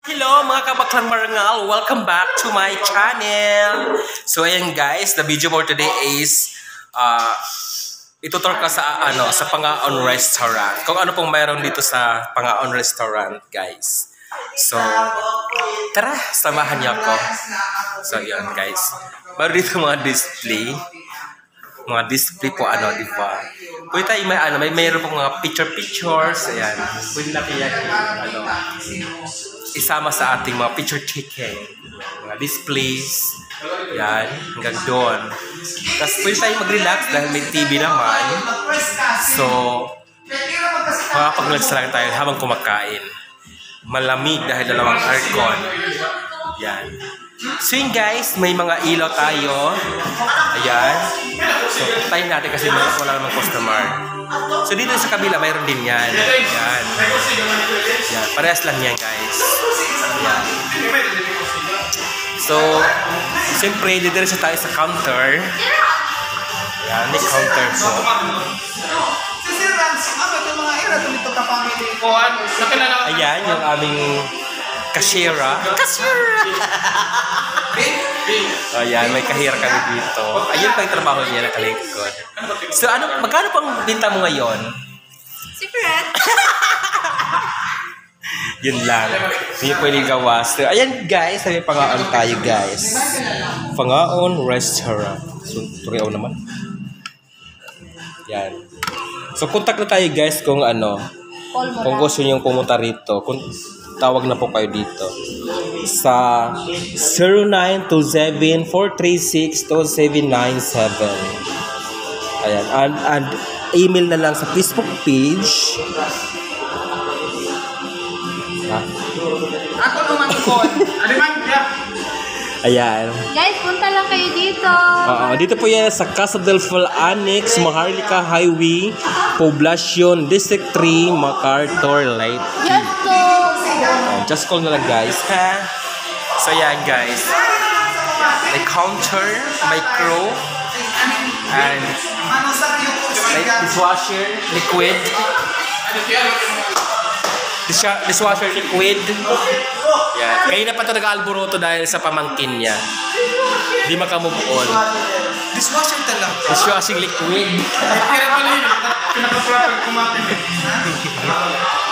Hello mga kabaklang marangal, welcome back to my channel. So ayan guys, the video for today is itutur ka sa sa Pangaon Restaurant. Kung ano pong mayroon dito sa Pangaon Restaurant, guys. So tara, samahan niyo ako. So ayan guys, mayroon dito mga display. Mga display po di ba? Pwede tayo may mayroon pong mga pictures, ayan. Pwede natin yan isama sa ating mga picture taking, mga displays, yan, hanggang doon. Tapos pwede tayo mag-relax dahil may TV naman. So, makapag-relax lang tayo habang kumakain. Malamig dahil dalawang aircon. Yan. So yun guys, may mga ilaw tayo. Ayan. So, tayo natin kasi wala namang customer. So dito sa kabila, mayroon din yan. Yan. Yan. Parehas lang yan guys. Yan. So, siyempre, dito rin tayo sa counter. Yan, may counter po. Ayan, yung aming kasyera. Ayan, may kahira kami dito. Ayun pa yung trabaho niya, nakalingkod. So, magkano pang binta mo ngayon? Secret. Yun lang. Hindi pwedeng gawas. So, ayan guys, may Pangaon tayo guys. Pangaon Restaurant. So, turiaw naman. Yan. So, contact na tayo guys kung kung gusto nyo pumunta rito. Kung tawag na po kayo dito sa 0927-436-2797. Ayan. And email na lang sa Facebook page. Ako naman ko. Ayan. Guys, punta lang kayo dito. Dito po yan sa Casa del Fall Annex, Maharlika Highway, Poblacion, District 3, MacArthur, Leyte. Just call na lang guys, ha? So yan guys. May counter, may crew, and may dishwasher, liquid. Dishwasher liquid. Yan. Kaya na pa ito nag-alboroto dahil sa pamangkin niya. Hindi makamove on. Dishwasher talaga. Dishwashing liquid. Kaya pala yun. Pinaka-proper kumain.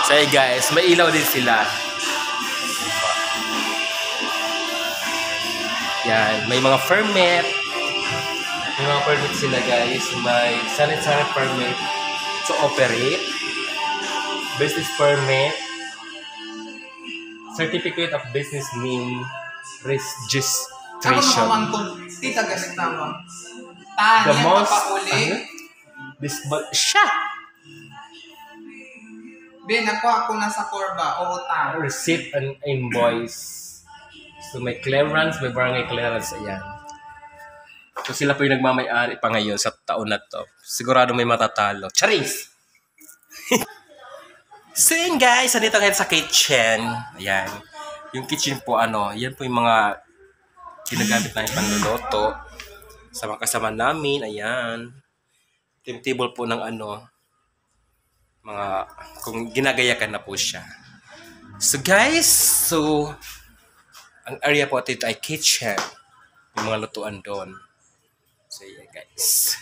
So guys, may ilaw din sila. Yan. May mga permit. May mga permit sila guys. May sanitary permit to operate. Business permit. Certificate of Business Name Registration. Ako mamangkong tita galit tama. The Tanya most papauli. siya. Ben, ako nasa Corba. Oo, ta. Receipt and invoice. So may clearance, may barangay clearance. Ayan. So sila po yung nagmamay-ari pa ngayon sa taon na to. Sigurado may matatalo. Charis! So yun guys, nandito ngayon sa kitchen. Ayan. Yung kitchen po yan po yung mga ginagamit namin panluluto. Sa mga kasama namin, ayan. Yung table po ng mga, kung ginagayakan na po siya. So guys, ang area po dito ay kitchen. Yung mga lutuan doon. So yeah guys.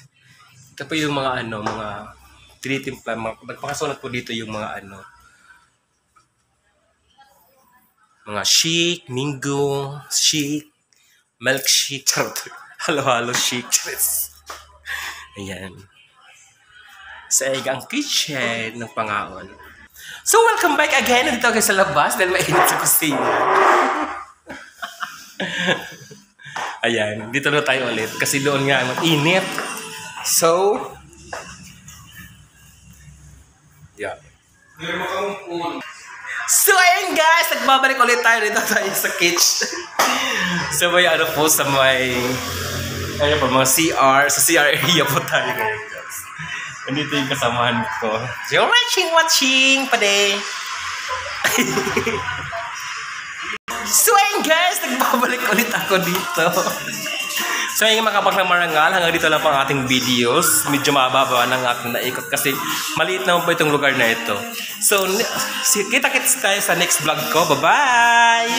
Ito po yung mga mga tinitimpla, nagpakasunod po dito yung mga mga shake, mingo, shake, milkshake, halo-halo shake. Ayan. Sa ang kitchen ng Pangaon. So welcome back again. Nandito kayo sa labas dahil mainit sa kusina. Ayan, dito na tayo ulit kasi doon nga mag-init. So yeah. So ayun guys, nagbabalik ulit tayo dito sa kitchen. So may po sa may mga CR, sa CR area po tayo ngayon guys. Nandito yung kasamahan ko. So you're watching pa day. So ayun guys, nagbabalik ulit ako dito. So yung mga kapaklang marangal, hanggang dito lang po ang ating videos. Medyo mababa ng ating naikot kasi maliit naman po itong lugar na ito. So kita-kits tayo sa next vlog ko. Bye-bye!